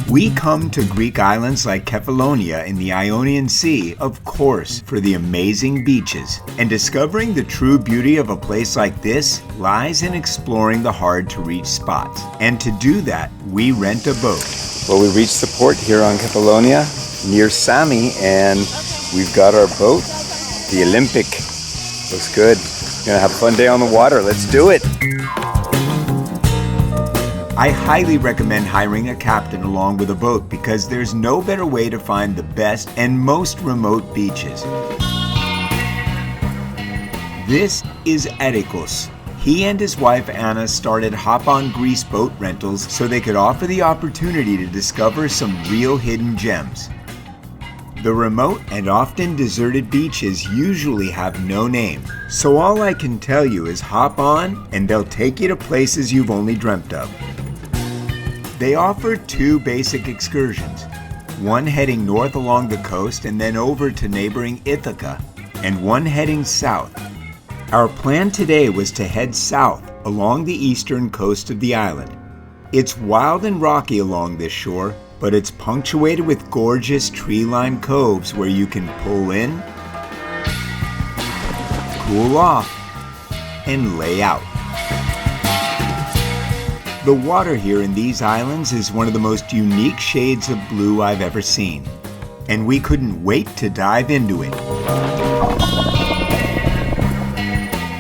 We come to Greek islands like Kefalonia in the Ionian Sea, of course, for the amazing beaches. And discovering the true beauty of a place like this lies in exploring the hard-to-reach spots. And to do that, we rent a boat. Well, we reached the port here on Kefalonia, near Sami, and we've got our boat, the Olympic. Looks good. We're gonna have a fun day on the water. Let's do it. I highly recommend hiring a captain along with a boat because there's no better way to find the best and most remote beaches. This is Erikos. He and his wife Anna started hop-on Greece boat rentals so they could offer the opportunity to discover some real hidden gems. The remote and often deserted beaches usually have no name, so all I can tell you is hop on and they'll take you to places you've only dreamt of. They offer two basic excursions, one heading north along the coast and then over to neighboring Ithaca, and one heading south. Our plan today was to head south along the eastern coast of the island. It's wild and rocky along this shore, but it's punctuated with gorgeous tree-lined coves where you can pull in, cool off, and lay out. The water here in these islands is one of the most unique shades of blue I've ever seen, and we couldn't wait to dive into it.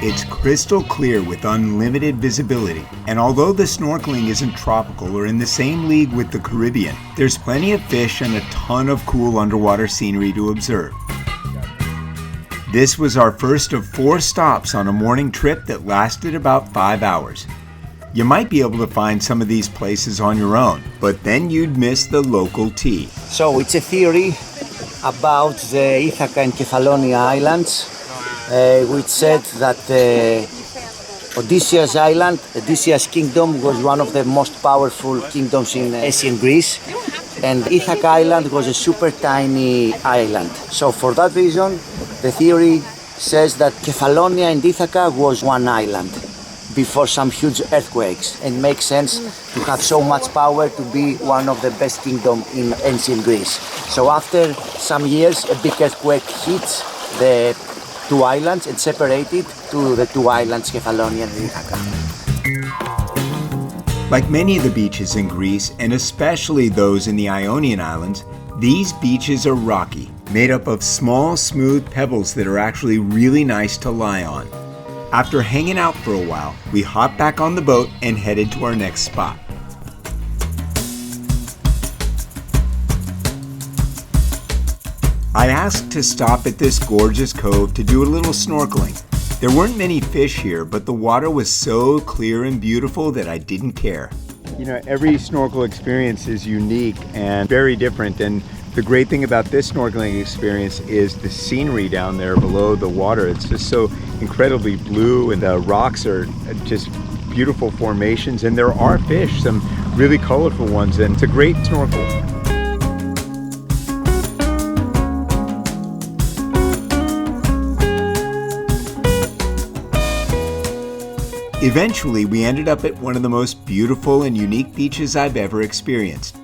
It's crystal clear with unlimited visibility, and although the snorkeling isn't tropical or in the same league with the Caribbean, there's plenty of fish and a ton of cool underwater scenery to observe. This was our first of 4 stops on a morning trip that lasted about 5 hours. You might be able to find some of these places on your own, but then you'd miss the local tea. So it's a theory about the Ithaca and Kefalonia islands, which said that Odysseus Island, Odysseus Kingdom, was one of the most powerful kingdoms in ancient Greece, and Ithaca Island was a super tiny island. So for that reason, the theory says that Kefalonia and Ithaca was one island before some huge earthquakes, and makes sense to have so much power to be one of the best kingdoms in ancient Greece. So after some years, a big earthquake hits the two islands and separated to the two islands, Kefalonia and Ithaca. Like many of the beaches in Greece, and especially those in the Ionian Islands, these beaches are rocky, made up of small, smooth pebbles that are actually really nice to lie on. After hanging out for a while, we hopped back on the boat and headed to our next spot. I asked to stop at this gorgeous cove to do a little snorkeling. There weren't many fish here, but the water was so clear and beautiful that I didn't care. You know, every snorkel experience is unique and very different, and the great thing about this snorkeling experience is the scenery down there below the water. It's just so incredibly blue, and the rocks are just beautiful formations, and there are fish, some really colorful ones, and it's a great snorkel. Eventually, we ended up at one of the most beautiful and unique beaches I've ever experienced,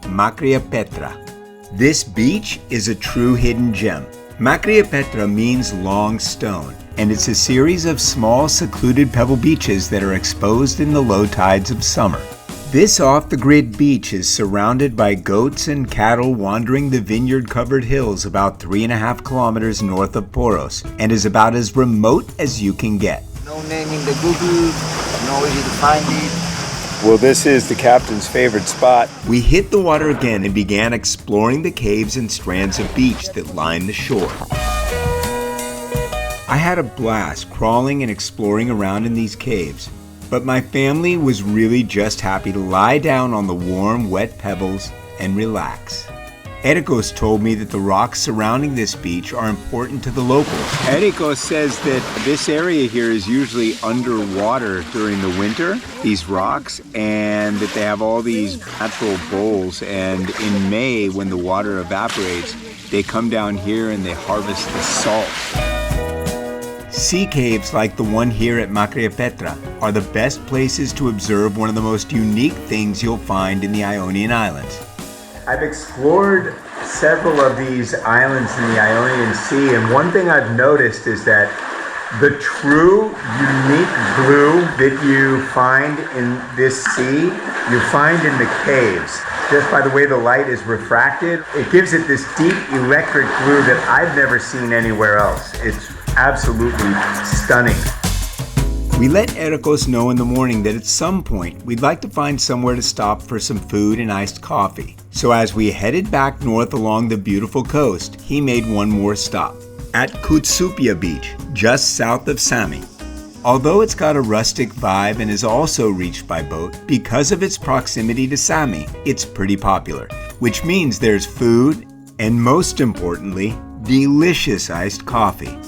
Makria Petra. This beach is a true hidden gem. Makria Petra means long stone, and it's a series of small secluded pebble beaches that are exposed in the low tides of summer. This off-the-grid beach is surrounded by goats and cattle wandering the vineyard-covered hills about 3.5 kilometers north of Poros, and is about as remote as you can get. No name in the Google, no easy to find it. Well, this is the captain's favorite spot. We hit the water again and began exploring the caves and strands of beach that line the shore. I had a blast crawling and exploring around in these caves, but my family was really just happy to lie down on the warm, wet pebbles and relax. Erikos told me that the rocks surrounding this beach are important to the locals. Erikos says that this area here is usually underwater during the winter, these rocks, and that they have all these natural bowls, and in May when the water evaporates, they come down here and they harvest the salt. Sea caves like the one here at Makria Petra are the best places to observe one of the most unique things you'll find in the Ionian Islands. I've explored several of these islands in the Ionian Sea, and one thing I've noticed is that the true unique blue that you find in this sea, you find in the caves. Just by the way the light is refracted, it gives it this deep electric blue that I've never seen anywhere else. It's absolutely stunning. We let Erikos know in the morning that at some point we'd like to find somewhere to stop for some food and iced coffee. So as we headed back north along the beautiful coast, he made one more stop at Koutsoupia beach, just south of Sami. Although it's got a rustic vibe and is also reached by boat, because of its proximity to Sami, it's pretty popular, which means there's food and, most importantly, delicious iced coffee.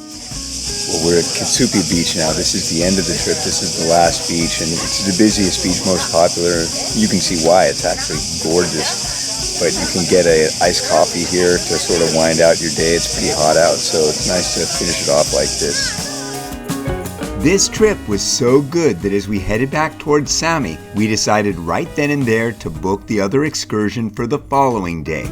Well, we're at Koutsoupia beach now. This is the end of the trip. This is the last beach, and it's the busiest beach, most popular. You can see why. It's actually gorgeous. But you can get a iced coffee here to sort of wind out your day. It's pretty hot out, so it's nice to finish it off like this. This trip was so good that as we headed back towards Sami, we decided right then and there to book the other excursion for the following day.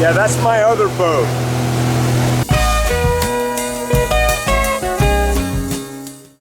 Yeah, that's my other boat.